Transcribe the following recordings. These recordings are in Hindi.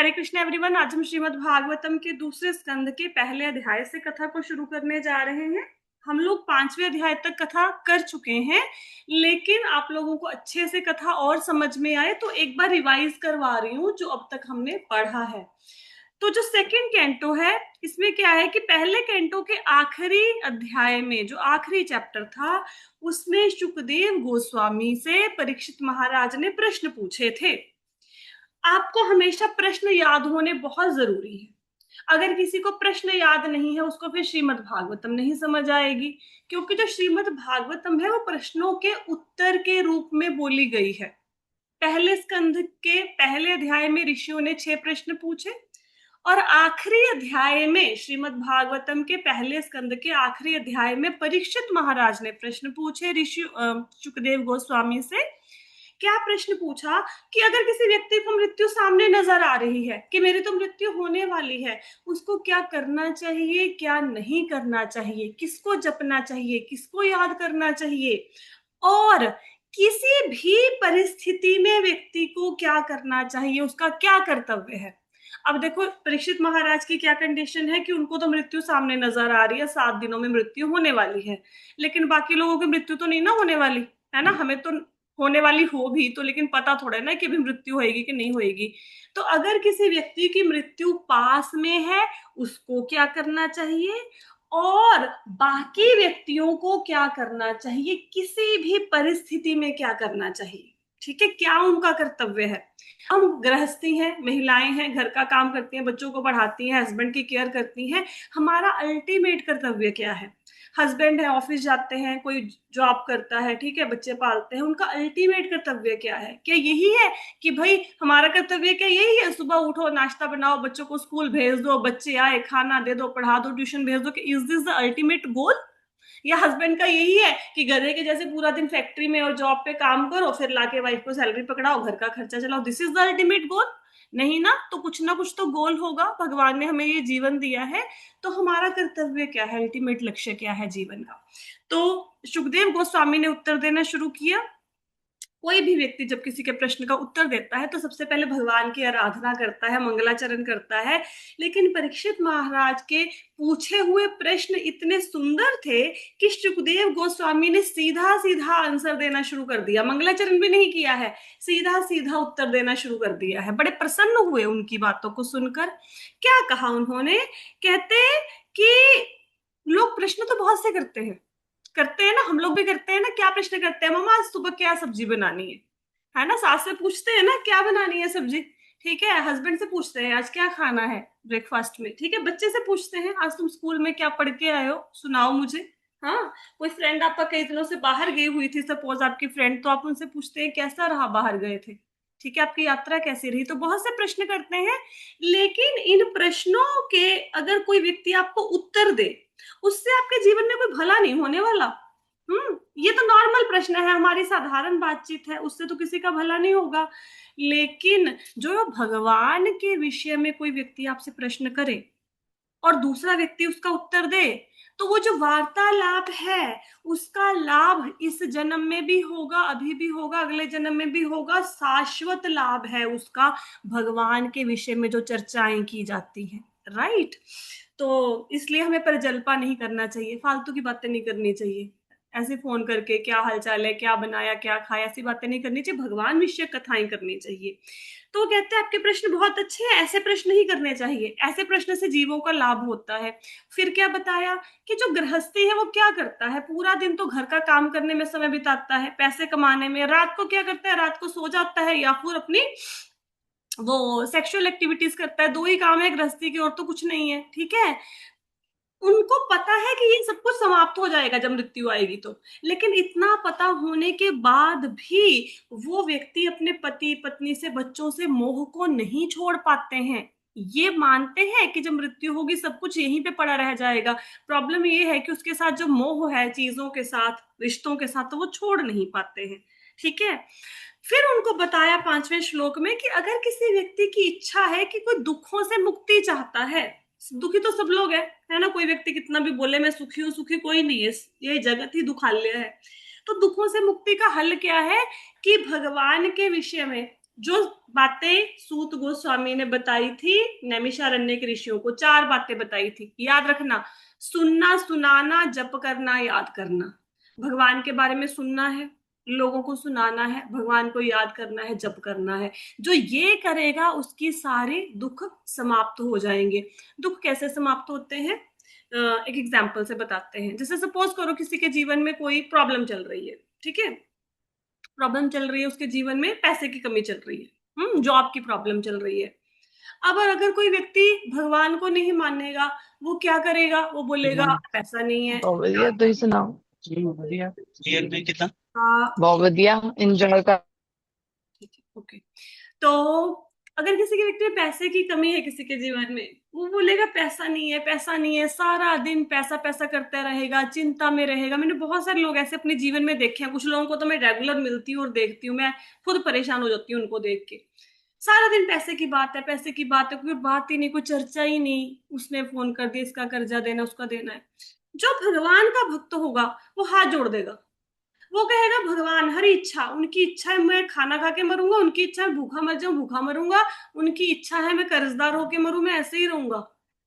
हरे कृष्ण एवरीवन। आज हम श्रीमद् भागवतम के दूसरे स्कंद के पहले अध्याय से कथा को शुरू करने जा रहे हैं। हम लोग 5वें अध्याय तक कथा कर चुके हैं, लेकिन आप लोगों को अच्छे से कथा और समझ में आए तो एक बार रिवाइज करवा रही हूँ जो अब तक हमने पढ़ा है। तो जो सेकंड कैंटो है, इसमें क्या है कि पहले कैंटो के आखिरी अध्याय में जो आखिरी चैप्टर था, उसमें शुकदेव गोस्वामी से परीक्षित महाराज ने प्रश्न पूछे थे। आपको हमेशा प्रश्न याद होने बहुत जरूरी है। अगर किसी को प्रश्न याद नहीं है, उसको फिर श्रीमद् भागवतम नहीं समझ आएगी, क्योंकि जो श्रीमद् भागवतम है वो प्रश्नों के उत्तर के रूप में बोली गई है। पहले स्कंध के पहले अध्याय में ऋषियों ने 6 प्रश्न पूछे और आखिरी अध्याय में श्रीमद् भागवतम के पहले स्कंद के आखिरी अध्याय में परीक्षित महाराज ने प्रश्न पूछे ऋषि शुकदेव गोस्वामी से। क्या प्रश्न पूछा कि अगर किसी व्यक्ति को मृत्यु सामने नजर आ रही है कि मेरी तो मृत्यु होने वाली है, उसको क्या करना चाहिए, क्या नहीं करना चाहिए, किसको जपना चाहिए, किसको याद करना चाहिए, और किसी भी परिस्थिति में व्यक्ति को क्या करना चाहिए, उसका क्या कर्तव्य है। अब देखो, परीक्षित महाराज की क्या कंडीशन है कि उनको तो मृत्यु सामने नजर आ रही है, 7 दिनों में मृत्यु होने वाली है, लेकिन बाकी लोगों की मृत्यु तो नहीं ना होने वाली है ना। हमें तो होने वाली हो भी तो, लेकिन पता थोड़ा ना कि अभी मृत्यु होएगी कि नहीं होएगी। तो अगर किसी व्यक्ति की मृत्यु पास में है, उसको क्या करना चाहिए और बाकी व्यक्तियों को क्या करना चाहिए, किसी भी परिस्थिति में क्या करना चाहिए, ठीक है, क्या उनका कर्तव्य है। हम गृहस्थी हैं, महिलाएं हैं, घर का काम करती हैं, बच्चों को पढ़ाती हैं, हस्बैंड की केयर करती हैं, हमारा अल्टीमेट कर्तव्य क्या है। हस्बैंड है, ऑफिस जाते हैं, कोई जॉब करता है, ठीक है, बच्चे पालते हैं, उनका अल्टीमेट कर्तव्य क्या है। क्या यही है कि भाई हमारा कर्तव्य क्या यही है, सुबह उठो, नाश्ता बनाओ, बच्चों को स्कूल भेज दो, बच्चे आए, खाना दे दो, पढ़ा दो, ट्यूशन भेज दो, is this the ultimate goal. या हस्बैंड का यही है कि गधे के जैसे पूरा दिन फैक्ट्री में और जॉब पे काम करो, फिर लाके वाइफ को सैलरी पकड़ाओ, घर का खर्चा चलाओ, this is the ultimate goal. नहीं ना। तो ना कुछ तो गोल होगा। भगवान ने हमें ये जीवन दिया है, तो हमारा कर्तव्य क्या है, अल्टीमेट लक्ष्य क्या है जीवन का। तो सुखदेव गोस्वामी ने उत्तर देना शुरू किया। कोई भी व्यक्ति जब किसी के प्रश्न का उत्तर देता है तो सबसे पहले भगवान की आराधना करता है, मंगलाचरण करता है। लेकिन परीक्षित महाराज के पूछे हुए प्रश्न इतने सुंदर थे कि सुखदेव गोस्वामी ने सीधा सीधा आंसर देना शुरू कर दिया, मंगलाचरण भी नहीं किया है, सीधा सीधा उत्तर देना शुरू कर दिया है। बड़े प्रसन्न हुए उनकी बातों को सुनकर। क्या कहा उन्होंने, कहते कि लोग प्रश्न तो बहुत से करते हैं ना, हम लोग भी करते हैं ना। क्या प्रश्न करते हैं, मम्मा आज सुबह क्या सब्जी बनानी है ना। सास से पूछते हैं ना क्या बनानी है सब्जी, ठीक है। हस्बैंड से पूछते हैं आज क्या खाना है ब्रेकफास्ट में, ठीक है। बच्चे से पूछते हैं आज तुम स्कूल में क्या पढ़ के आए हो, सुनाओ मुझे। हाँ, कोई फ्रेंड आपका कई दिनों से बाहर गई हुई थी, सपोज आपकी फ्रेंड, तो आप उनसे पूछते हैं कैसा रहा बाहर गए थे, ठीक है, आपकी यात्रा कैसी रही। तो बहुत से प्रश्न करते हैं, लेकिन इन प्रश्नों के अगर कोई व्यक्ति आपको उत्तर दे, उससे आपके जीवन में कोई भला नहीं होने वाला। ये तो नॉर्मल प्रश्न है, हमारी साधारण बातचीत है, उससे तो किसी का भला नहीं होगा। लेकिन जो भगवान के विषय में कोई व्यक्ति आपसे प्रश्न करे और दूसरा व्यक्ति उसका उत्तर दे, तो वो जो वार्तालाप है उसका लाभ इस जन्म में भी होगा, अभी भी होगा, अगले जन्म में भी होगा, शाश्वत लाभ है उसका। भगवान के विषय में जो चर्चाएं की जाती हैं, राइट। तो इसलिए हमें परजल्पा नहीं करना चाहिए, फालतू की बातें नहीं करनी चाहिए। ऐसे फोन करके क्या हालचाल है, क्या बनाया, क्या खाया, ऐसी बातें नहीं करनी चाहिए, भगवान विषय कथाएं करनी चाहिए। तो वो कहते हैं आपके प्रश्न बहुत अच्छे हैं, ऐसे प्रश्न ही करने चाहिए, ऐसे प्रश्न से जीवों का लाभ होता है। फिर क्या बताया कि जो गृहस्थी है वो क्या करता है, पूरा दिन तो घर का काम करने में समय बिताता है, पैसे कमाने में, रात को क्या करता है, रात को सो जाता है या फिर अपनी वो सेक्सुअल एक्टिविटीज करता है। 2 ही काम है गृहस्थी की, और तो कुछ नहीं है, ठीक है। उनको पता है कि ये सब कुछ समाप्त हो जाएगा जब मृत्यु आएगी तो, लेकिन इतना पता होने के बाद भी वो व्यक्ति अपने पति पत्नी से, बच्चों से मोह को नहीं छोड़ पाते हैं। ये मानते हैं कि जब मृत्यु होगी सब कुछ यहीं पे पड़ा रह जाएगा। प्रॉब्लम ये है कि उसके साथ जो मोह है, चीजों के साथ, रिश्तों के साथ, तो वो छोड़ नहीं पाते हैं, ठीक है। फिर उनको बताया 5वें श्लोक में कि अगर किसी व्यक्ति की इच्छा है कि कोई दुखों से मुक्ति चाहता है, दुखी तो सब लोग है ना, कोई व्यक्ति कितना भी बोले मैं सुखी हूं, सुखी कोई नहीं है, ये जगत ही दुखालय है। तो दुखों से मुक्ति का हल क्या है कि भगवान के विषय में जो बातें सूत गोस्वामी ने बताई थी नैमिषारण्य के ऋषियों को, 4 बातें बताई थी, याद रखना। सुनना, सुनाना, जप करना, याद करना। भगवान के बारे में सुनना है, लोगों को सुनाना है, भगवान को याद करना है, जप करना है। जो ये करेगा उसकी सारे दुख समाप्त हो जाएंगे। दुख कैसे समाप्त होते हैं? एक एग्जाम्पल से बताते हैं। जैसे सपोज करो किसी के जीवन में कोई प्रॉब्लम चल रही है, ठीक है। प्रॉब्लम चल रही है उसके जीवन में, पैसे की कमी चल रही है, जॉब की प्रॉब्लम चल रही है। अब अगर कोई व्यक्ति भगवान को नहीं मानेगा, वो क्या करेगा? वो बोलेगा पैसा नहीं है। बहुत बढ़िया, ਤੁਸੀਂ ਸੁਣਾਓ। जी बढ़िया। रियल में कितना। बहुत बढ़िया, एंजॉय कर। ठीक है, ओके। तो अगर किसी के व्यक्ति में पैसे की कमी है किसी के जीवन में, वो बोलेगा पैसा नहीं है, पैसा नहीं है, सारा दिन पैसा पैसा करता रहेगा, चिंता में रहेगा। मैंने बहुत सारे लोग ऐसे अपने जीवन में देखे हैं। कुछ लोगों को तो मैं रेगुलर मिलती हूँ और देखती हूँ, मैं खुद परेशान हो जाती हूँ उनको देख के। सारा दिन पैसे की बात है, पैसे की बात है, कोई बात ही नहीं, कोई चर्चा ही नहीं। उसने फोन कर दिया, इसका कर्जा देना, उसका देना है। जो भगवान का भक्त होगा वो हाथ जोड़ देगा। वो कहेगा भगवान हरी इच्छा, उनकी इच्छा है मैं खाना खा के मरूंगा, उनकी इच्छा है भूखा मर जाऊं, भूखा मरूंगा। उनकी इच्छा है मैं कर्जदार होके मरूं, मैं ऐसे ही रहूंगा।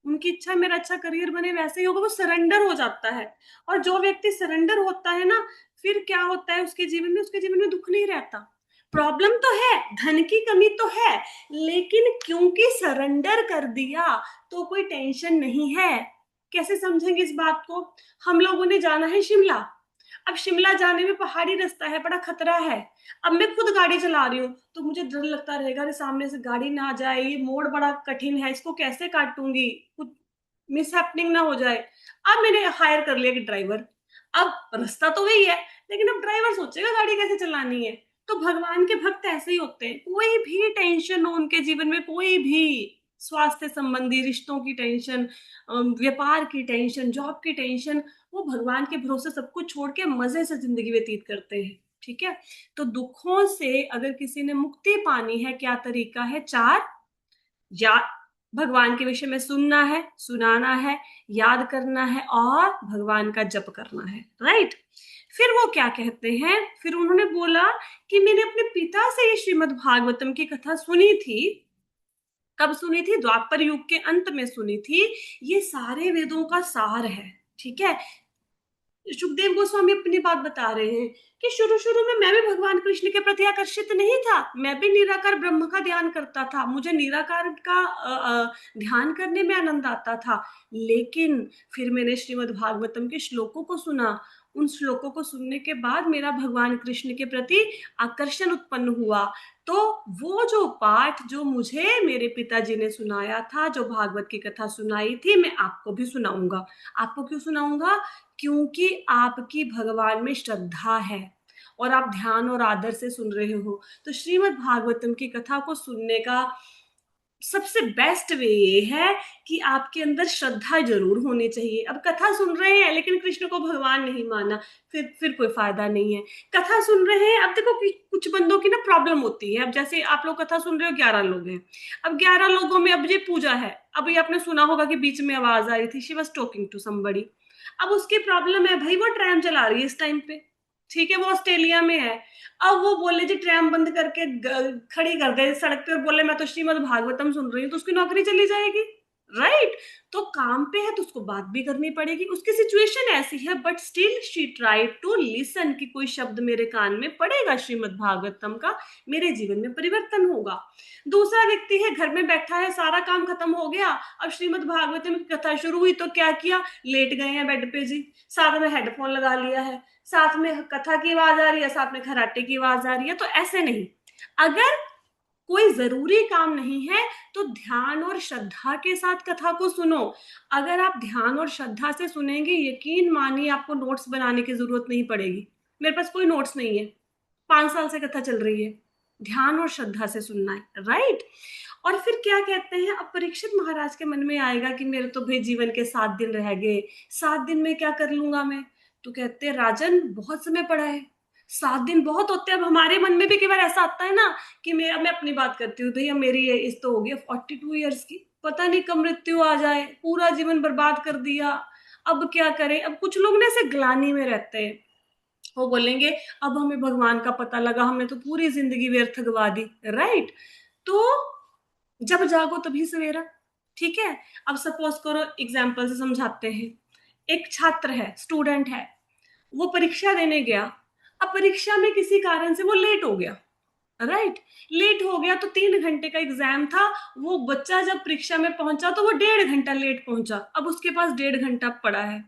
उनकी इच्छा है मेरा अच्छा करियर बने, वैसे ही होगा। वो सरेंडर हो जाता है। और जो व्यक्ति सरेंडर होता है ना, फिर क्या होता है उसके जीवन में? उसके जीवन में दुख नहीं रहता। प्रॉब्लम तो है, धन की कमी तो है, लेकिन क्योंकि सरेंडर कर दिया तो कोई टेंशन नहीं है। कैसे समझेंगे इस बात को? हम लोगों ने जाना है शिमला। अब शिमला जाने में पहाड़ी रास्ता है, बड़ा खतरा है। अब मैं खुद गाड़ी चला रही हूँ तो मुझे डर लगता रहेगा कि सामने से गाड़ी ना आ जाए, ये मोड़ बड़ा कठिन है, इसको कैसे काटूंगी, कुछ मिस हैपनिंग ना हो जाए। अब मैंने हायर कर लिया कि ड्राइवर। अब रास्ता तो वही है, लेकिन अब ड्राइवर सोचेगा गाड़ी कैसे चलानी है। तो भगवान के भक्त ऐसे ही होते हैं। कोई भी टेंशन हो उनके जीवन में, कोई भी स्वास्थ्य संबंधी, रिश्तों की टेंशन, व्यापार की टेंशन, जॉब की टेंशन, वो भगवान के भरोसे सब कुछ छोड़ के मजे से जिंदगी व्यतीत करते हैं। ठीक है। तो दुखों से अगर किसी ने मुक्ति पानी है, क्या तरीका है? 4, या भगवान के विषय में सुनना है, सुनाना है, याद करना है और भगवान का जप करना है। राइट। फिर वो क्या कहते हैं? फिर उन्होंने बोला कि मैंने अपने पिता से ये श्रीमद् भागवतम की कथा सुनी थी। कब सुनी थी? द्वापर युग के अंत में सुनी थी। ये सारे वेदों का सार है। ठीक है। सुखदेव गोस्वामी अपनी बात बता रहे हैं कि शुरू शुरू में मैं भी भगवान कृष्ण के प्रति आकर्षित नहीं था। मैं भी निराकार ब्रह्म का ध्यान करता था, मुझे निराकार का ध्यान करने में आनंद आता था। लेकिन फिर मैंने श्रीमद् भागवतम के श्लोकों को सुना। उन श्लोकों को सुनने के बाद मेरा भगवान कृष्ण के प्रति आकर्षण उत्पन्न हुआ। तो वो जो पाठ जो मुझे मेरे पिताजी ने सुनाया था, जो भागवत की कथा सुनाई थी, मैं आपको भी सुनाऊंगा। आपको क्यों सुनाऊंगा? क्योंकि आपकी भगवान में श्रद्धा है और आप ध्यान और आदर से सुन रहे हो। तो श्रीमद् भागवतम की कथा को सुनने का सबसे बेस्ट वे ये है कि आपके अंदर श्रद्धा जरूर होनी चाहिए। अब कथा सुन रहे हैं लेकिन कृष्ण को भगवान नहीं माना, फिर कोई फायदा नहीं है। कथा सुन रहे हैं, अब देखो कि कुछ बंदों की ना प्रॉब्लम होती है। अब जैसे आप लोग कथा सुन रहे हो, 11 लोग हैं। अब 11 लोगों में अब ये पूजा है। अब ये आपने सुना होगा कि बीच में आवाज आ रही थी, she was talking to somebody. अब उसकी प्रॉब्लम है भाई, वो ट्रैम चला रही है इस टाइम पे। ठीक है, वो ऑस्ट्रेलिया में है। अब वो बोले जी ट्रैम बंद करके खड़ी कर दे सड़क पे और बोले मैं तो श्रीमद् भागवतम सुन रही हूँ, तो उसकी नौकरी चली जाएगी। राइट। तो काम पे है तो उसको बात भी करनी पड़ेगी। उसकी सिचुएशन ऐसी है, but still she try to listen कि कोई शब्द मेरे कान में पड़ेगा श्रीमद् भागवतम का, मेरे जीवन में परिवर्तन होगा। दूसरा व्यक्ति है, घर में बैठा है, सारा काम खत्म हो गया, अब श्रीमद् भागवतम की कथा शुरू हुई तो क्या किया? लेट गए हैं बेड पे जी, साथ में हेडफोन लगा लिया है, साथ में कथा की आवाज आ रही है, साथ में खराटे की आवाज आ रही है। तो ऐसे नहीं। अगर कोई जरूरी काम नहीं है तो ध्यान और श्रद्धा के साथ कथा को सुनो। अगर आप ध्यान और श्रद्धा से सुनेंगे, यकीन मानिए आपको नोट्स बनाने की जरूरत नहीं पड़ेगी। मेरे पास कोई नोट्स नहीं है, 5 साल से कथा चल रही है। ध्यान और श्रद्धा से सुनना है। राइट। और फिर क्या कहते हैं? अब परीक्षित महाराज के मन में आएगा कि मेरे तो भाई जीवन के 7 दिन रह गए, 7 दिन में क्या कर लूंगा मैं? तो कहते हैं राजन बहुत समय पड़ा है, 7 दिन बहुत होते हैं। अब हमारे मन में भी कई बार ऐसा आता है ना कि मैं अपनी बात करती हूँ, भैया मेरी इस तो हो गई 42 ईयर्स की, पता नहीं कब मृत्यु आ जाए, पूरा जीवन बर्बाद कर दिया, अब क्या करें? अब कुछ लोग ना ऐसे ग्लानि में रहते हैं। वो बोलेंगे अब हमें भगवान का पता लगा, हमने तो पूरी जिंदगी व्यर्थ गवा दी, राइट। तो जब जागो तभी सवेरा, ठीक है। अब सपोज करो, एग्जाम्पल से समझाते हैं। एक छात्र है, स्टूडेंट है, वो परीक्षा देने गया। अब परीक्षा में किसी कारण से वो लेट हो गया, राइट। लेट हो गया तो 3 घंटे का एग्जाम था। वो बच्चा जब परीक्षा में पहुंचा तो वो 1.5 घंटा लेट पहुंचा। अब उसके पास 1.5 घंटा पड़ा है।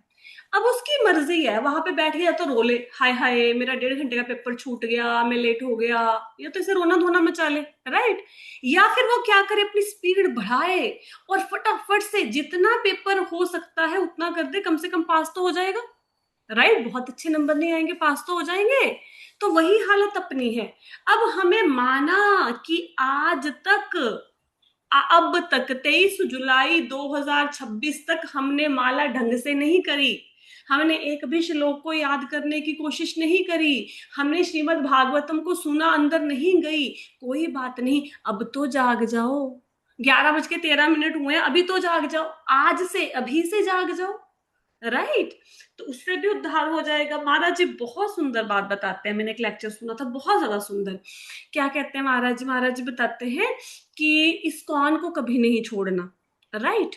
अब उसकी मर्जी है, वहां पे बैठ गया तो रोले, हाय हाय मेरा 1.5 घंटे का पेपर छूट गया, मैं लेट हो गया, या तो इसे रोना धोना मचा ले, राइट। या फिर वो क्या करे, अपनी स्पीड बढ़ाए और फटाफट से जितना पेपर हो सकता है उतना कर दे, कम से कम पास तो हो जाएगा, राइट। बहुत अच्छे नंबर नहीं आएंगे, पास तो हो जाएंगे। तो वही हालत अपनी है। अब हमें माना कि आज तक, अब तक 23 जुलाई 2026 तक हमने माला ढंग से नहीं करी, हमने एक भी श्लोक को याद करने की कोशिश नहीं करी, हमने श्रीमद् भागवतम को सुना, अंदर नहीं गई। कोई बात नहीं, अब तो जाग जाओ। 11:13 हुए हैं, अभी तो जाग जाओ, आज से, अभी से जाग जाओ, राइट। तो उससे भी उद्धार हो जाएगा। महाराज जी बहुत सुंदर बात बताते हैं, मैंने एक लेक्चर सुना था बहुत ज्यादा सुंदर। क्या कहते हैं महाराज जी? महाराज जी बताते हैं कि इस्कॉन को कभी नहीं छोड़ना, राइट।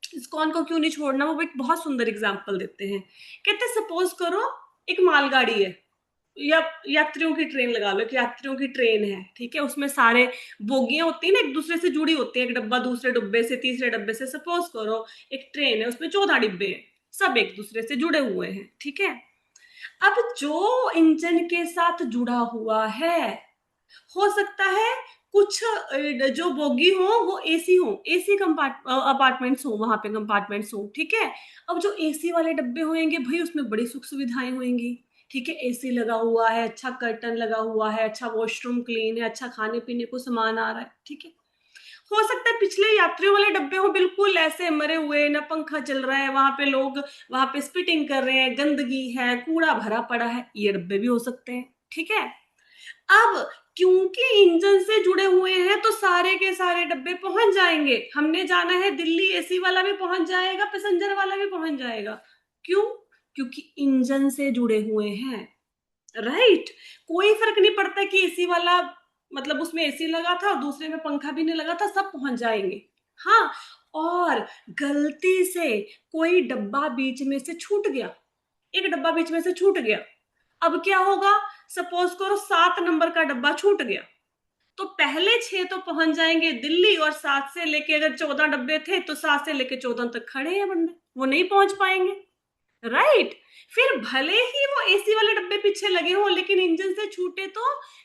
इस्कॉन को क्यों नहीं छोड़ना, वो एक बहुत सुंदर एग्जाम्पल देते हैं। कहते हैं सपोज करो एक मालगाड़ी है, या यात्रियों की ट्रेन लगा लो कि यात्रियों की ट्रेन है, ठीक है। उसमें सारे बोगियां होती है ना, एक दूसरे से जुड़ी होती है, एक डब्बा दूसरे डब्बे से, तीसरे डब्बे से। सपोज करो एक ट्रेन है, उसमें 14 डिब्बे हैं, सब एक दूसरे से जुड़े हुए हैं, ठीक है। अब जो इंजन के साथ जुड़ा हुआ है, हो सकता है कुछ जो बोगी हो वो एसी हो, एसी अपार्टमेंट्स हो, वहां पे कंपार्टमेंट्स हो, ठीक है। अब जो एसी वाले डब्बे होंगे भाई, उसमें बड़ी सुख सुविधाएं होंगी, ठीक है। एसी लगा हुआ है, अच्छा कर्टन लगा हुआ है, अच्छा वॉशरूम क्लीन है, अच्छा खाने पीने को सामान आ रहा है, ठीक है। हो सकता है पिछले यात्रियों वाले डब्बे हो बिल्कुल ऐसे मरे हुए, ना पंखा चल रहा है, वहां पे लोग वहां पे स्पिटिंग कर रहे हैं, गंदगी है, कूड़ा भरा पड़ा है, ये डब्बे भी हो सकते हैं, ठीक है। अब क्योंकि इंजन से जुड़े हुए हैं तो सारे के सारे डब्बे पहुंच जाएंगे। हमने जाना है दिल्ली, एसी वाला भी पहुंच जाएगा, पैसेंजर वाला भी पहुंच जाएगा। क्यों? क्योंकि इंजन से जुड़े हुए हैं, राइट। कोई फर्क नहीं पड़ता कि एसी वाला, मतलब उसमें एसी लगा था और दूसरे में पंखा भी नहीं लगा था, सब पहुंच जाएंगे। हाँ, और गलती से कोई डब्बा बीच में से छूट गया, एक डब्बा बीच में से छूट गया, अब क्या होगा? सपोज करो 7 नंबर का डब्बा छूट गया, तो पहले 6 तो पहुंच जाएंगे दिल्ली, और 7 से लेके, अगर 14 डब्बे थे तो 7 से लेके 14 तक खड़े हैं बंदे, वो नहीं पहुंच पाएंगे, राइट। फिर भले ही वो एसी वाले डब्बे पीछे लगे हो, लेकिन इंजन से छूटे तो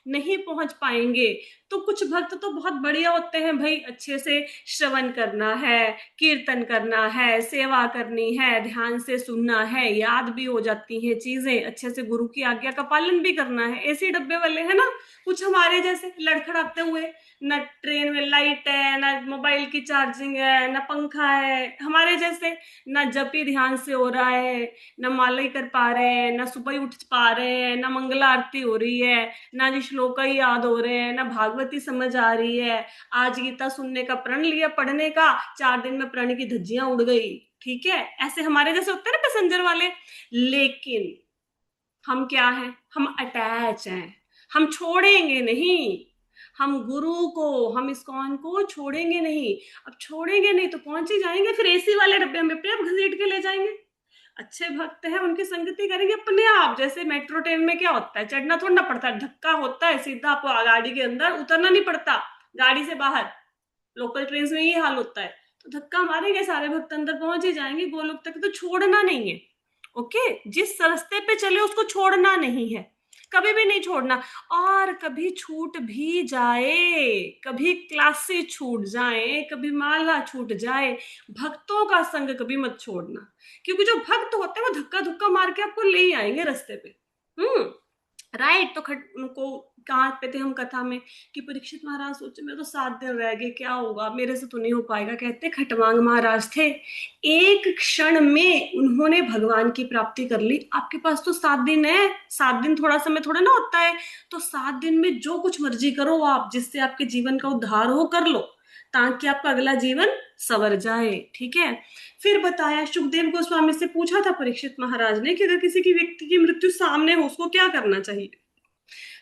नहीं पहुंच पाएंगे। तो कुछ भक्त तो बहुत बढ़िया होते हैं भाई, अच्छे से श्रवण करना है, कीर्तन करना है, सेवा करनी है, ध्यान से सुनना है, याद भी हो जाती हैं चीजें, अच्छे से गुरु की आज्ञा का पालन भी करना है। एसी डब्बे वाले है ना, कुछ हमारे जैसे लड़खड़ाते हुए, न ट्रेन में लाइट है, ना मोबाइल की चार्जिंग है, ना पंखा है, हमारे जैसे ना जप ही ध्यान से हो रहा है, ना माला ही कर पा रहे हैं, ना सुबह ही उठ पा रहे हैं, ना मंगला आरती हो रही है, ना जी श्लोक ही याद हो रहे हैं, ना भागवती समझ आ रही है। आज गीता सुनने का प्रण लिया पढ़ने का, 4 दिन में प्रण की धज्जियां उड़ गई, ठीक है। ऐसे हमारे जैसे होते हैं ना पैसेंजर वाले। लेकिन हम क्या हैं? हम अटैच हैं, हम छोड़ेंगे नहीं, हम गुरु को, हम इस्कॉन को छोड़ेंगे नहीं। अब छोड़ेंगे नहीं तो पहुंच ही जाएंगे, फिर एसी वाले डब्बे में अपने आप घसीट के ले जाएंगे। अच्छे भक्त हैं, उनकी संगति करेंगे अपने आप। जैसे मेट्रो ट्रेन में क्या होता है, चढ़ना थोड़ा पड़ता है, धक्का होता है सीधा, आपको गाड़ी के अंदर उतरना नहीं पड़ता, गाड़ी से बाहर। लोकल ट्रेन में ये हाल होता है, तो धक्का मारेंगे, सारे भक्त अंदर पहुंच ही जाएंगे गोलोक तक। तो छोड़ना नहीं है, ओके। जिस रास्ते पे चले उसको छोड़ना नहीं है, कभी भी नहीं छोड़ना। और कभी छूट भी जाए, कभी क्लासे छूट जाए, कभी माला छूट जाए, भक्तों का संग कभी मत छोड़ना। क्योंकि जो भक्त होते हैं वो धक्का धुक्का मार के आपको ले ही आएंगे रास्ते पे। राइट। तो उनको कहाँ पे थे हम कथा में कि परीक्षित महाराज सोचे मेरे तो 7 दिन रह गए, क्या होगा, मेरे से तो नहीं हो पाएगा। कहते खटवांग महाराज थे, एक क्षण में उन्होंने भगवान की प्राप्ति कर ली। आपके पास तो 7 दिन है, 7 दिन थोड़ा समय थोड़ा ना होता है। तो 7 दिन में जो कुछ मर्जी करो आप, जिससे आपके जीवन का उद्धार हो, कर लो। ताकि आपका अगला जीवन संवर जाए। ठीक है। फिर बताया, सुखदेव गोस्वामी से पूछा था परीक्षित महाराज ने कि अगर किसी की व्यक्ति की मृत्यु सामने हो उसको क्या करना चाहिए।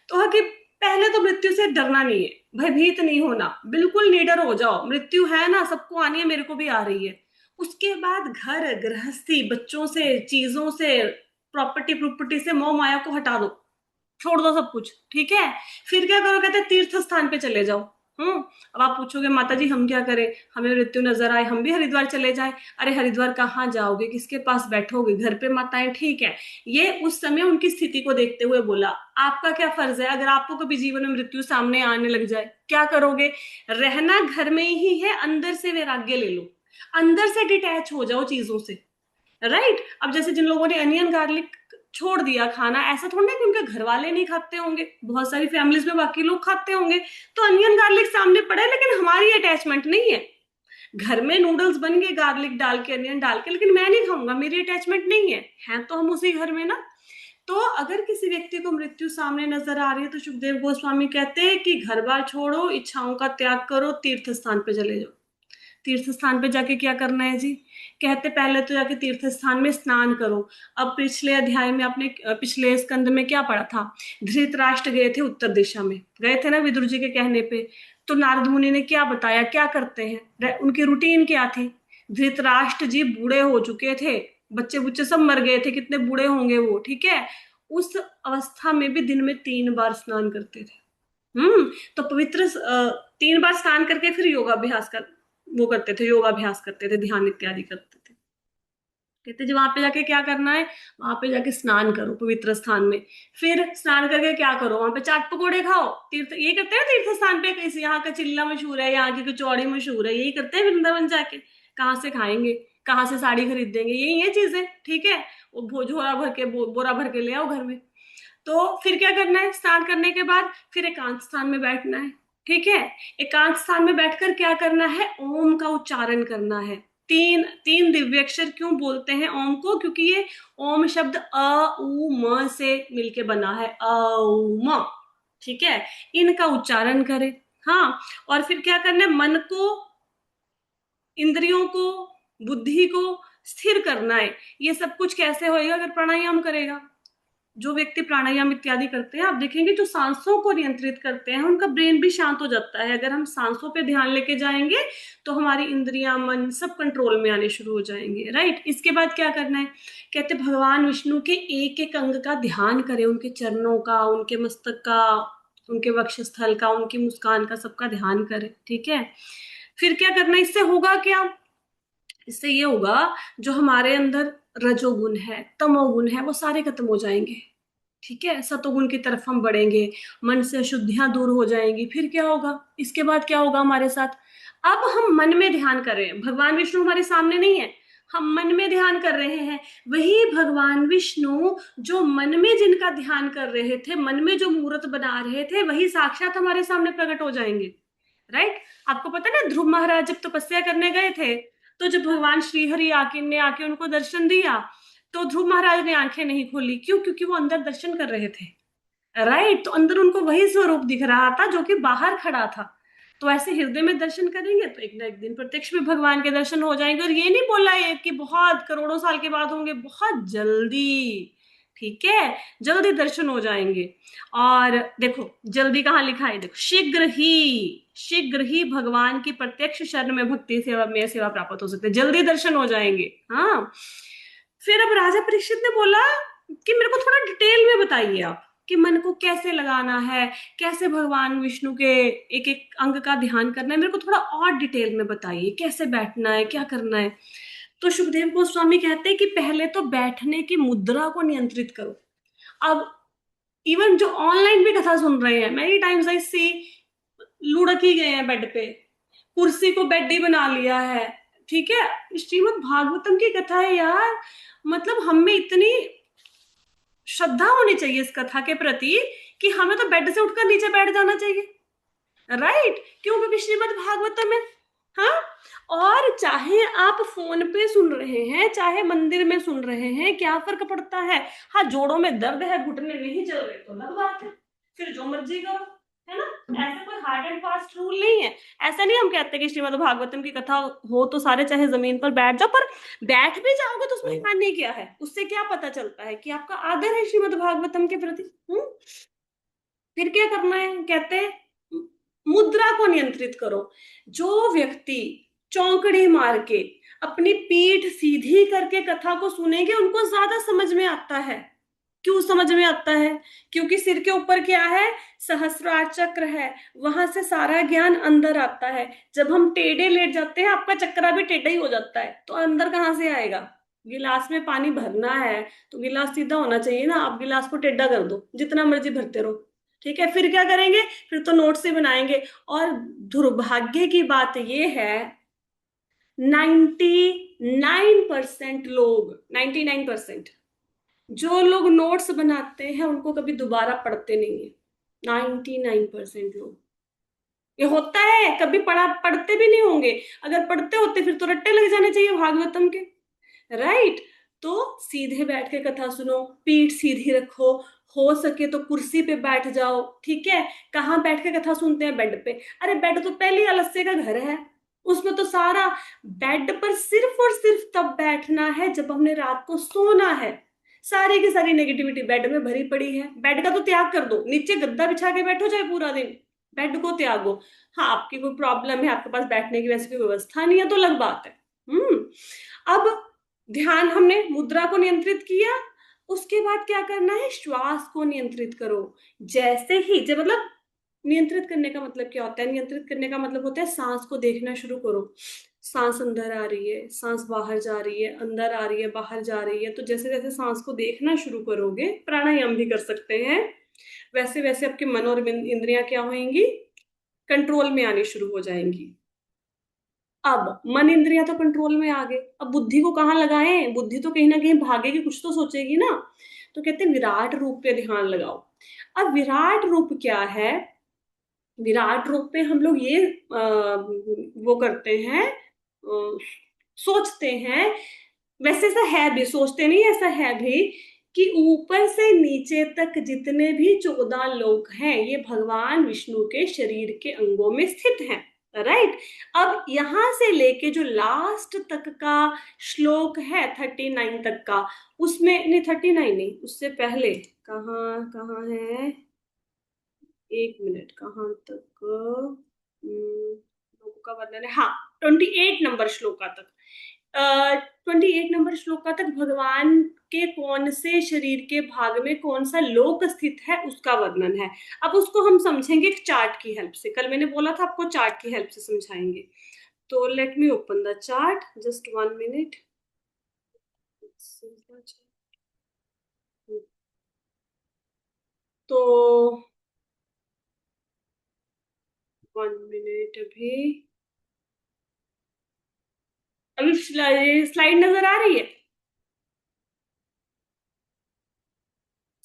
तो कहा कि पहले तो मृत्यु से डरना नहीं है, भयभीत नहीं होना, बिल्कुल निडर हो जाओ, मृत्यु है ना, सबको आनी है, मेरे को भी आ रही है। उसके बाद घर गृहस्थी, बच्चों से, चीजों से, प्रॉपर्टी प्रॉपर्टी से मोह माया को हटा दो, छोड़ दो सब कुछ। ठीक है। फिर क्या करो, कहते हैं तीर्थ स्थान पे चले जाओ। अब आप पूछोगे माता जी हम क्या करें, हमें मृत्यु नजर आए, हम भी हरिद्वार चले जाएं। अरे हरिद्वार कहाँ जाओगे, किसके पास बैठोगे, घर पे माताएं। ठीक है। ये उस समय उनकी स्थिति को देखते हुए बोला। आपका क्या फर्ज है, अगर आपको कभी जीवन में मृत्यु सामने आने लग जाए क्या करोगे। रहना घर में ही है, अंदर से वैराग्य ले लो, अंदर से डिटैच हो जाओ चीजों से। राइट। अब जैसे जिन लोगों ने अनियन गार्लिक छोड़ दिया खाना, ऐसा थोड़ा ना कि उनके घर वाले नहीं खाते होंगे, बहुत सारी फैमिलीज में बाकी लोग खाते होंगे। तो अनियन गार्लिक सामने पड़ा है लेकिन हमारी अटैचमेंट नहीं है। घर में नूडल्स बन गए गार्लिक डाल के, अनियन डाल के, लेकिन मैं नहीं खाऊंगा, मेरी अटैचमेंट नहीं है तो हम उसी घर में ना। तो अगर किसी व्यक्ति को मृत्यु सामने नजर आ रही है तो सुखदेव गोस्वामी कहते हैं कि घर बार छोड़ो, इच्छाओं का त्याग करो, तीर्थ स्थान पे चले जाओ। तीर्थ स्थान पे जाके क्या करना है जी। कहते पहले तो जाके तीर्थ स्थान में स्नान करो। अब पिछले अध्याय में आपने, पिछले स्कंद में क्या पढ़ा था, धृतराष्ट्र गए थे उत्तर दिशा में, गए थे ना विदुर जी के कहने पे। तो नारद मुनि ने क्या बताया, क्या करते हैं, उनकी रूटीन क्या थी। धृतराष्ट्र जी बूढ़े हो चुके थे, बच्चे बुच्चे सब मर गए थे, कितने बूढ़े होंगे वो। ठीक है। उस अवस्था में भी दिन में 3 बार स्नान करते थे। तो पवित्र 3 बार स्नान करके फिर योगाभ्यास कर, वो करते थे, योगाभ्यास करते थे, ध्यान इत्यादि करते थे। कहते जो वहां पे जाके क्या करना है, वहां पे जाके स्नान करो पवित्र स्थान में। फिर स्नान करके क्या करो, वहां पे चाट पकौड़े खाओ। तीर्थ ये करते हैं तीर्थ स्थान पे, कैसे यहाँ का चिल्ला मशहूर है, यहाँ की कचौड़ी मशहूर है, यही करते हैं वृंदावन जाके। कहाँ से खाएंगे, कहाँ से साड़ी खरीदेंगे, यही है चीजें। ठीक है। वो झोरा भर के, बोरा भर के ले आओ घर में। तो फिर क्या करना है, स्नान करने के बाद फिर एकांत स्थान में बैठना है। ठीक है। एकांत स्थान में बैठकर क्या करना है, ओम का उच्चारण करना है। तीन तीन दिव्याक्षर क्यों बोलते हैं ओम को, क्योंकि ये ओम शब्द अ उ म से मिलके बना है, अ उ म। ठीक है। इनका उच्चारण करें। हाँ। और फिर क्या करना है, मन को, इंद्रियों को, बुद्धि को स्थिर करना है। ये सब कुछ कैसे होएगा, अगर प्राणायाम करेगा। जो व्यक्ति प्राणायाम इत्यादि करते हैं आप देखेंगे जो सांसों को नियंत्रित करते हैं उनका ब्रेन भी शांत हो जाता है। अगर हम सांसों पे ध्यान लेके जाएंगे तो हमारी इंद्रियां, मन सब कंट्रोल में आने शुरू हो जाएंगे। राइट। इसके बाद क्या करना है, कहते भगवान विष्णु के एक एक अंग का ध्यान करें, उनके चरणों का, उनके मस्तक का, उनके वक्षस्थल का, उनकी मुस्कान का, सबका ध्यान करें। ठीक है। फिर क्या करना है, इससे होगा क्या, इससे ये होगा जो हमारे अंदर रजोगुण है, तमोगुण है, वो सारे खत्म हो जाएंगे। ठीक है। सतोगुण की तरफ हम बढ़ेंगे, मन से अशुद्धियां दूर हो जाएंगी। फिर क्या होगा, इसके बाद क्या होगा हमारे साथ, अब हम मन में ध्यान कर रहे हैं, भगवान विष्णु हमारे सामने नहीं है, हम मन में ध्यान कर रहे हैं। वही भगवान विष्णु जो मन में जिनका ध्यान कर रहे थे, मन में जो मूर्त बना रहे थे, वही साक्षात हमारे सामने प्रकट हो जाएंगे। राइट। आपको पता ना ध्रुव महाराज जब तपस्या करने गए थे, तो जब भगवान श्रीहरि आके ने आके उनको दर्शन दिया तो ध्रुव महाराज ने आंखें नहीं खोली, क्यों, क्योंकि वो अंदर दर्शन कर रहे थे। राइट। तो अंदर उनको वही स्वरूप दिख रहा था जो कि बाहर खड़ा था। तो ऐसे हृदय में दर्शन करेंगे तो एक ना एक दिन प्रत्यक्ष में भगवान के दर्शन हो जाएंगे। और ये नहीं बोला है कि बहुत करोड़ों साल के बाद होंगे, बहुत जल्दी। ठीक है। जल्दी दर्शन हो जाएंगे। और देखो जल्दी कहाँ लिखा है, देखो शीघ्र ही, शीघ्र ही भगवान की प्रत्यक्ष शरण में भक्ति सेवा में सेवा प्राप्त हो सकते, जल्दी दर्शन हो जाएंगे। हाँ। फिर अब राजा परीक्षित ने बोला कि मेरे को थोड़ा डिटेल में बताइए आप कि मन को कैसे लगाना है, कैसे भगवान विष्णु के एक एक अंग का ध्यान करना है, मेरे को थोड़ा और डिटेल में बताइए, कैसे बैठना है, क्या करना है। तो सुखदेव गोस्वामी कहते हैं कि पहले तो बैठने की मुद्रा को नियंत्रित करो। अब इवन जो ऑनलाइन भी कथा सुन रहे हैं, मेनी टाइम्स आई सी, लुढ़क ही गए हैं बेड पे, कुर्सी को बेड ही बना लिया है। ठीक है। श्रीमद् भागवतम की कथा है यार, मतलब हमें इतनी श्रद्धा होनी चाहिए इस कथा के प्रति कि हमें तो बेड से उठकर नीचे बैठ जाना चाहिए। राइट। क्यों, क्योंकि श्रीमद् भागवतम है। हाँ। और चाहे आप फोन पे सुन रहे हैं, चाहे मंदिर में सुन रहे हैं, क्या फर्क पड़ता है। हाँ, जोड़ों में दर्द है, घुटने नहीं चल रहे तो अलग बात है, फिर जो मर्जी करो। है ना। ऐसा कोई हार्ड एंड फास्ट रूल नहीं है। ऐसा नहीं हम कहते कि श्रीमद् भागवतम की कथा हो तो सारे चाहे जमीन पर बैठ जाओ, पर बैठ भी जाओगे तो उसमें हानि क्या है? उससे क्या पता चलता है कि आपका आदर है श्रीमद् भागवतम के प्रति। फिर क्या करना है? कहते हैं मुद्रा को नियंत्रित करो। जो व्यक्ति चौकड़ी मार के अपनी पीठ सीधी करके कथा को सुनेंगे उनको ज्यादा समझ में आता है। क्यों समझ में आता है? क्योंकि सिर के ऊपर क्या है? सहस्त्रार चक्र है। वहां से सारा ज्ञान अंदर आता है। जब हम टेढ़े लेट जाते हैं आपका चक्रा भी टेढ़ा ही हो जाता है, तो अंदर कहाँ से आएगा? गिलास में पानी भरना है तो गिलास सीधा होना चाहिए ना। आप गिलास को टेढ़ा कर दो, जितना मर्जी भरते रहो, ठीक है। फिर क्या करेंगे? फिर तो नोट से बनाएंगे। और दुर्भाग्य की बात यह है, 99% लोग, 99% जो लोग नोट्स बनाते हैं उनको कभी दोबारा पढ़ते नहीं है। 99% लोग। ये होता है, कभी पढ़ते भी नहीं होंगे। अगर पढ़ते होते फिर तो रट्टे लग जाने चाहिए भागवतम के, राइट। तो सीधे बैठ के कथा सुनो, पीठ सीधी रखो, हो सके तो कुर्सी पे बैठ जाओ, ठीक है। कहाँ बैठ के कथा सुनते हैं? बेड पे। अरे बेड तो पहले ही आलस्य का घर है, उसमें तो सारा। बेड पर सिर्फ और सिर्फ तब बैठना है जब हमने रात को सोना है। सारी की सारी नेगेटिविटी बेड में भरी पड़ी है। बेड का तो त्याग कर दो, नीचे गद्दा बिछा के बैठो चाहे पूरा दिन, बेड को त्यागो। हाँ, आपकी कोई प्रॉब्लम है, आपके पास बैठने की वैसे कोई व्यवस्था नहीं है तो अलग बात है। अब ध्यान, हमने मुद्रा को नियंत्रित किया, उसके बाद क्या करना है? श्वास को नियंत्रित करो। जैसे ही, जब मतलब नियंत्रित करने का मतलब क्या होता है? नियंत्रित करने का मतलब होता है सांस को देखना शुरू करो। सांस अंदर आ रही है, सांस बाहर जा रही है, अंदर आ रही है, बाहर जा रही है। तो जैसे जैसे सांस को देखना शुरू करोगे, प्राणायाम भी कर सकते हैं, वैसे वैसे आपके मन और इंद्रियां क्या होंगी? कंट्रोल में आनी शुरू हो जाएंगी। अब मन इंद्रियां तो कंट्रोल में आ गए, अब बुद्धि को कहाँ लगाएं? बुद्धि तो कहीं ना कहीं भागेगी, कुछ तो सोचेगी ना। तो कहते हैं विराट रूप पे ध्यान लगाओ। अब विराट रूप क्या है? विराट रूप पे हम लोग ये वो करते हैं, सोचते हैं। वैसे ऐसा है भी, सोचते नहीं, ऐसा है भी कि ऊपर से नीचे तक जितने भी 14 लोक हैं ये भगवान विष्णु के शरीर के अंगों में स्थित हैं, राइट। अब यहां से लेके जो लास्ट तक का श्लोक है 39 तक का, उसमें नहीं, 39 नहीं, उससे पहले कहाँ कहाँ है? एक मिनट, कहाँ तक? लोगों का वर्णन है, हाँ, 28 नंबर श्लोका तक। 28 नंबर श्लोका तक भगवान के कौन से शरीर के भाग में कौन सा लोक स्थित है उसका वर्णन है। अब उसको हम समझेंगे एक चार्ट की हेल्प से। कल मैंने बोला था आपको चार्ट की हेल्प से समझाएंगे। तो let me open the chart, just 1 minute. तो 1 मिनट, अभी अभी स्लाइड नजर आ रही है?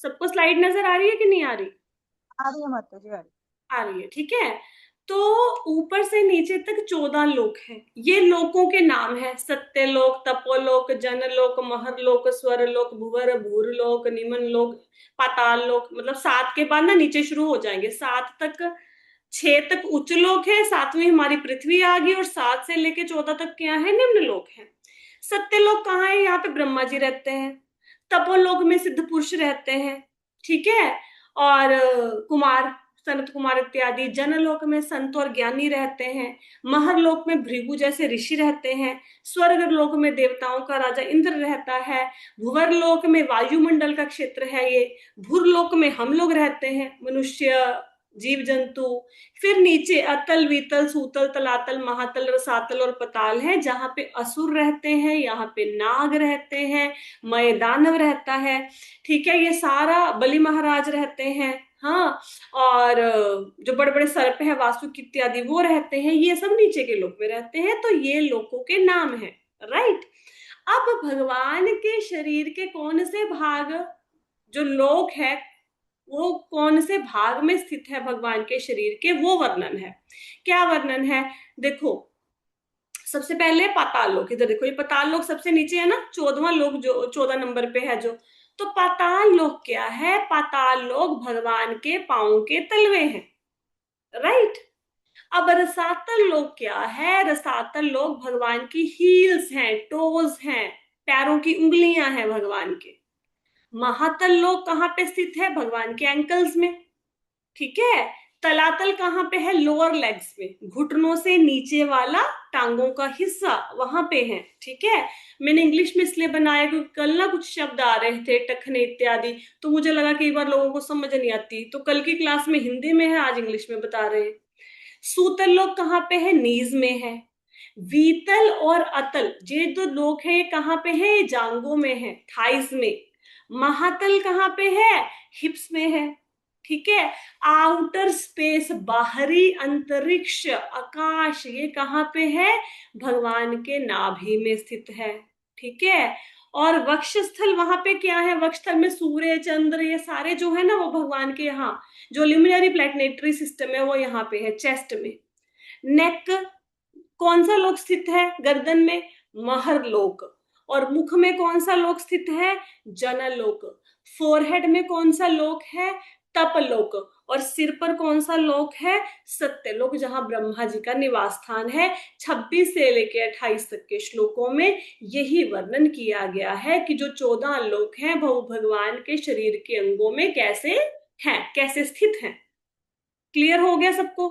सबको स्लाइड नजर आ रही है कि नहीं आ रही? आ रही है माता जी, आ रही आ रही है, ठीक है। तो ऊपर से नीचे तक 14 लोक हैं। ये लोकों के नाम है: सत्यलोक, तपोलोक, जनलोक, महरलोक, स्वरलोक, भुवर भूरलोक, निमन लोक, पाताल लोक। मतलब 7 के बाद ना नीचे शुरू हो जाएंगे, 7 तक, 6 तक उच्च लोक है, 7वीं हमारी पृथ्वी आ गई, और 7 से लेके 14 तक क्या है? निम्न लोक है। सत्यलोक कहाँ है? यहाँ पे ब्रह्मा जी रहते हैं। तपोलोक में सिद्ध पुरुष रहते हैं, ठीक है। और कुमार, सनत कुमार इत्यादि। जनलोक में संत और ज्ञानी रहते हैं। महरलोक में भृगु जैसे ऋषि रहते हैं। स्वर्ग लोक में देवताओं का राजा इंद्र रहता है। भुवर लोक में वायुमंडल का क्षेत्र है ये। भूरलोक में हम लोग रहते हैं, मनुष्य, जीव जंतु। फिर नीचे अतल, वितल, सूतल, तलातल, महातल, रसातल और पताल है, जहां पे असुर रहते हैं, यहाँ पे नाग रहते हैं, मय दानव रहता है, ठीक है। ये सारा, बलि महाराज रहते हैं, हाँ। और जो बड़े बड़े सर्प हैं, वासुक इत्यादि, वो रहते हैं। ये सब नीचे के लोक में रहते हैं। तो ये लोकों के नाम है, राइट। अब भगवान के शरीर के कौन से भाग, जो लोक है, वो कौन से भाग में स्थित है भगवान के शरीर के, वो वर्णन है। क्या वर्णन है? देखो, सबसे पहले पाताल लोक। इधर देखो, ये पाताल लोक सबसे नीचे है ना, 14वां लोक, जो 14 नंबर पे है जो। तो पाताल लोक क्या है? पाताल लोक भगवान के पांव के तलवे हैं, राइट। अब रसातल लोक क्या है? रसातल लोक भगवान की हील्स हैं, टोज हैं, पैरों की उंगलियां हैं भगवान के। महातल लोक कहाँ पे स्थित है? भगवान के एंकल्स में। ठीक है। तलातल कहाँ पे है? लोअर लेग्स में, घुटनों से नीचे वाला टांगों का हिस्सा वहां पे है। ठीक है। मैंने इंग्लिश में इसलिए बनाया क्योंकि कल ना कुछ शब्द आ रहे थे, टखने इत्यादि, तो मुझे लगा कई बार लोगों को समझ नहीं आती, तो कल की क्लास में हिंदी में है, आज इंग्लिश में बता रहे हैं। सूतल लोक कहाँ पे है? नीज में है। वीतल और अतल ये जो लोक है, ये कहाँ पे है? ये जांघों में है, थाइस में। महातल कहाँ पे है? हिप्स में है। ठीक है। आउटर स्पेस, बाहरी अंतरिक्ष, आकाश, ये कहाँ पे है? भगवान के नाभि में स्थित है। ठीक है। और वक्षस्थल वहां पे क्या है? वक्षस्थल में सूर्य, चंद्र, ये सारे जो है ना, वो भगवान के यहाँ जो ल्यूमिनरी प्लैनेटरी सिस्टम है वो यहाँ पे है, चेस्ट में। नेक, कौन सा लोक स्थित है? गर्दन में महर लोक। और मुख में कौन सा लोक स्थित है? जनल लोक। फोरहेड में कौन सा लोक है? तप लोक। और सिर पर कौन सा लोक है? सत्य लोक, जहां ब्रह्मा जी का निवास स्थान है। 26 से लेकर 28 तक के श्लोकों में यही वर्णन किया गया है कि जो 14 लोक हैं वो भगवान के शरीर के अंगों में कैसे हैं, कैसे स्थित हैं। क्लियर हो गया सबको?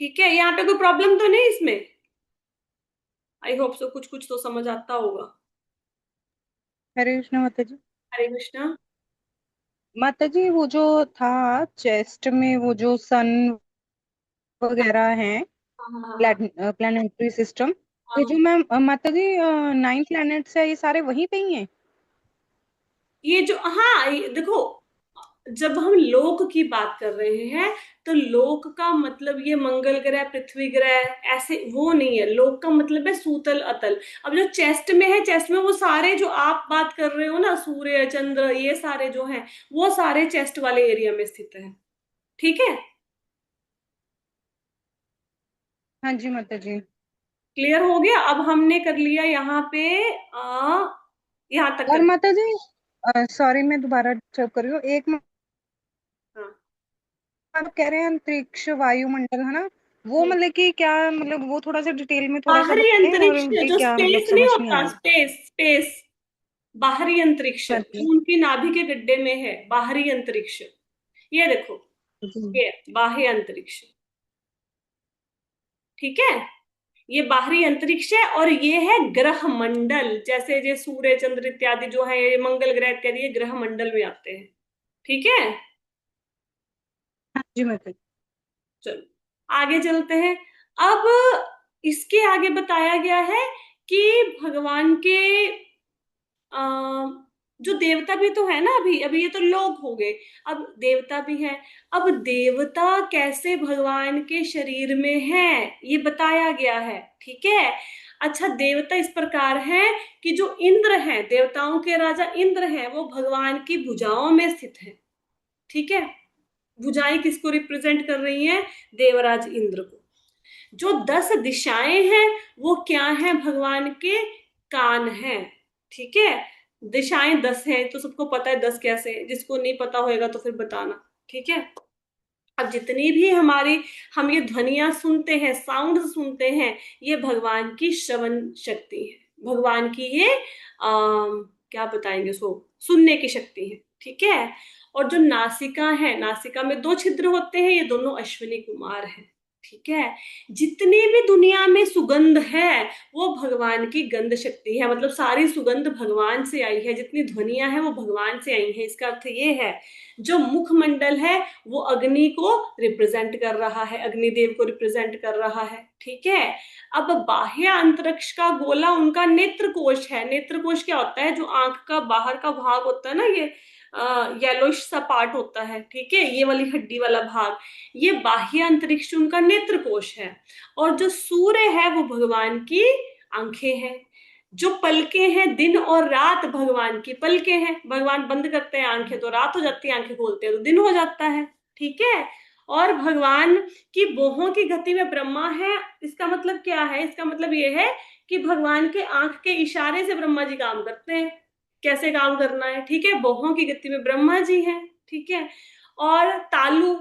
ठीक है। यहाँ पे कोई प्रॉब्लम तो नहीं इसमें? आई होप सो, कुछ कुछ तो समझ आता होगा। हरे कृष्ण माता जी। हरे कृष्णा। माता जी, वो जो था चेस्ट में, वो जो सन वगैरह हैं, हाँ हाँ हाँ हाँ प्लानिटरी सिस्टम, हाँ ये जो हाँ। मैम माता जी 9 प्लैनेट्स है, ये सारे वहीं पे ही हैं? ये जो, हाँ, देखो, जब हम लोक की बात कर रहे हैं तो लोक का मतलब ये मंगल ग्रह, पृथ्वी ग्रह, ऐसे वो नहीं है। लोक का मतलब है सूतल अतल। अब जो चेस्ट में है, चेस्ट में वो सारे जो आप बात कर रहे हो ना, सूर्य, चंद्र, ये सारे जो हैं, वो सारे चेस्ट वाले एरिया में स्थित है। ठीक है। हाँ जी माता जी। क्लियर हो गया? अब हमने कर लिया यहाँ पे, यहाँ तक और कर। माता जी, सॉरी मैं दोबारा डिस्टर्ब कर रही हूँ, हाँ। आप कह रहे हैं अंतरिक्ष वायुमंडल, है ना? वो हम्म। मतलब कि क्या, मतलब वो थोड़ा सा डिटेल में थोड़ा सा बाहरी बताएं, और अंतरिक्ष, मुझे जो क्या मतलब स्पेस नहीं समझ नहीं होता, आया। स्पेस स्पेस, बाहरी अंतरिक्ष हाँ जो जी। उनकी नाभि के गड्ढे में है, बाहरी अंतरिक्ष। ये देखो, जी। ये बाह्य अंतरिक्ष। ठीक है। ये बाहरी अंतरिक्ष है, और ये है ग्रह मंडल, जैसे ये सूर्य, चंद्र इत्यादि जो है, ये मंगल ग्रह इत्यादि, ये ग्रह मंडल में आते हैं। ठीक है। हाँ जी माता जी। चलो आगे चलते हैं। अब इसके आगे बताया गया है कि भगवान के अ, जो देवता भी तो है ना, अभी अभी ये तो लोग हो गए, अब देवता भी है। अब देवता कैसे भगवान के शरीर में है, ये बताया गया है। ठीक है। अच्छा, देवता इस प्रकार हैं कि जो इंद्र हैं, देवताओं के राजा इंद्र हैं, वो भगवान की भुजाओं में स्थित हैं। ठीक है। भुजाएं किसको रिप्रेजेंट कर रही हैं? देवराज इंद्र को। जो 10 दिशाएं हैं वो क्या है? भगवान के कान हैं। ठीक है। दिशाएं 10 हैं, तो सबको पता है 10 कैसे है। जिसको नहीं पता होएगा तो फिर बताना। ठीक है। अब जितनी भी हमारी, हम ये ध्वनियां सुनते हैं, साउंड सुनते हैं, ये भगवान की श्रवण शक्ति है, भगवान की ये क्या बताएंगे उसको, सुनने की शक्ति है। ठीक है। और जो नासिका है, नासिका में 2 छिद्र होते हैं, ये दोनों अश्विनी कुमार हैं। ठीक है। जितनी भी दुनिया में सुगंध है वो भगवान की गंध शक्ति है, मतलब सारी सुगंध भगवान से आई है, जितनी ध्वनियां हैं वो भगवान से आई हैं। इसका अर्थ ये है, जो मुखमंडल है वो अग्नि को रिप्रेजेंट कर रहा है, अग्निदेव को रिप्रेजेंट कर रहा है। ठीक है। अब बाह्य अंतरिक्ष का गोला उनका नेत्र कोश है। नेत्र कोश क्या होता है? जो आंख का बाहर का भाग होता है ना, ये येलोइश सा पार्ट होता है। ठीक है। ये वाली हड्डी वाला भाग, ये बाह्य अंतरिक्ष उनका नेत्र कोश है। और जो सूर्य है वो भगवान की आंखें हैं। जो पलकें हैं, दिन और रात भगवान की पलकें हैं। भगवान बंद करते हैं आंखें तो रात हो जाती है, आंखें खोलते हैं तो दिन हो जाता है। ठीक है। और भगवान की बाहों की गति में ब्रह्मा है। इसका मतलब क्या है? इसका मतलब ये है कि भगवान के आंख के इशारे से ब्रह्मा जी काम करते हैं, कैसे काम करना है। ठीक है। बाहों की गति में ब्रह्मा जी हैं। ठीक है। और तालु,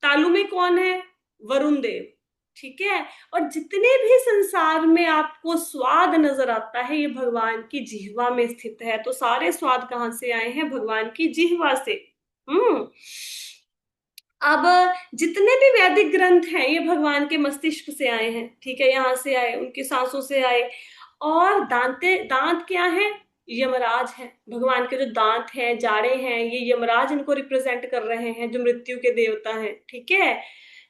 तालु में कौन है? वरुण देव। ठीक है। और जितने भी संसार में आपको स्वाद नजर आता है ये भगवान की जिह्वा में स्थित है। तो सारे स्वाद कहाँ से आए हैं? भगवान की जिह्वा से। हम्म। अब जितने भी वैदिक ग्रंथ हैं ये भगवान के मस्तिष्क से आए हैं। ठीक है, यहाँ से आए, उनकी सांसों से आए। और दांत क्या है? यमराज है। भगवान के जो दांत हैं, जाड़े हैं, ये यमराज इनको रिप्रेजेंट कर रहे हैं, जो मृत्यु के देवता हैं। ठीक है।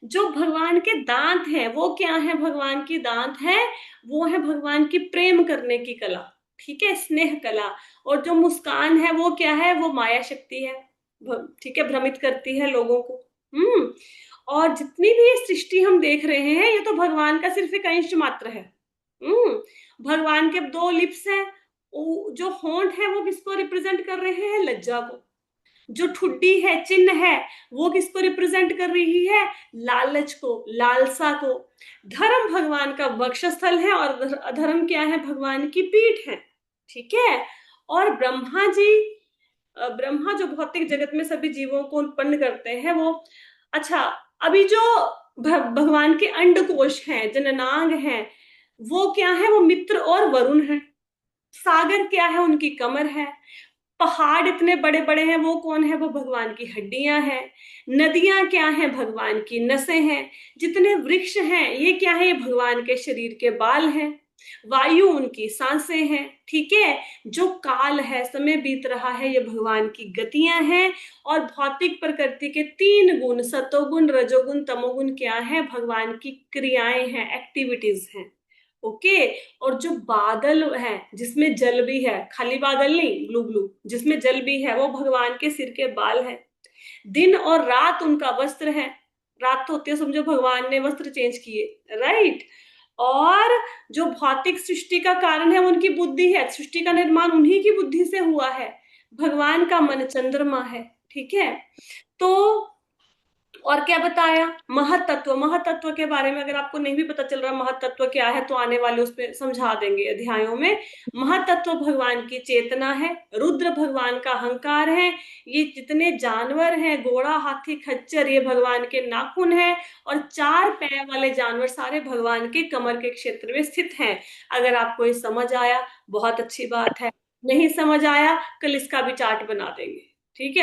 जो भगवान के दांत हैं वो क्या है? भगवान की दांत है वो है भगवान की प्रेम करने की कला। ठीक है, स्नेह कला। और जो मुस्कान है वो क्या है? वो माया शक्ति है। ठीक है, भ्रमित करती है लोगों को। और जितनी भी ये सृष्टि हम देख रहे हैं ये तो भगवान का सिर्फ एक अंश मात्र है। भगवान के 2 लिप्स हैं। जो होंठ है वो किसको रिप्रेजेंट कर रहे हैं? लज्जा को। जो ठुड्डी है, चिन्ह है, वो किसको रिप्रेजेंट कर रही है? लालच को, लालसा को। धर्म भगवान का वक्षस्थल है और अधर्म क्या है? भगवान की पीठ है। ठीक है। और ब्रह्मा जो भौतिक जगत में सभी जीवों को उत्पन्न करते हैं वो। अच्छा, अभी जो भगवान के अंडकोश हैं, जननांग हैं, वो क्या है? वो मित्र और वरुण है। सागर क्या है? उनकी कमर है। पहाड़ इतने बड़े बड़े हैं, वो कौन है? वो भगवान की हड्डियां हैं। नदियां क्या हैं? भगवान की नसें हैं। जितने वृक्ष हैं ये क्या है? ये भगवान के शरीर के बाल हैं। वायु उनकी सांसें हैं। ठीक है। जो काल है, समय बीत रहा है, ये भगवान की गतियां हैं। और भौतिक प्रकृति के 3 गुण, सतोगुण, रजोगुण, तमोगुण क्या है? भगवान की क्रियाएं हैं, एक्टिविटीज हैं। ओके। और जो बादल है जिसमें जल भी है, खाली बादल नहीं, ग्लू ग्लू, जिसमें जल भी है, वो भगवान के सिर के बाल है। दिन और रात उनका वस्त्र है। रात तो होती है, समझो भगवान ने वस्त्र चेंज किए, राइट। और जो भौतिक सृष्टि का कारण है वो उनकी बुद्धि है। सृष्टि का निर्माण उन्हीं की बुद्धि से हुआ है। भगवान का मन चंद्रमा है। ठीक है। तो और क्या बताया? महतत्व। महतत्व के बारे में अगर आपको नहीं भी पता चल रहा महतत्व क्या है तो आने वाले उस पे समझा देंगे अध्यायों में। महतत्व भगवान की चेतना है। रुद्र भगवान का अहंकार है। ये जितने जानवर हैं, घोड़ा, हाथी, खच्चर, ये भगवान के नाखून है। और 4 पैर वाले जानवर सारे भगवान के कमर के क्षेत्र में स्थित हैं। अगर आपको ये समझ आया बहुत अच्छी बात है, नहीं समझ आया कल इसका भी चार्ट बना देंगे। ठीक है।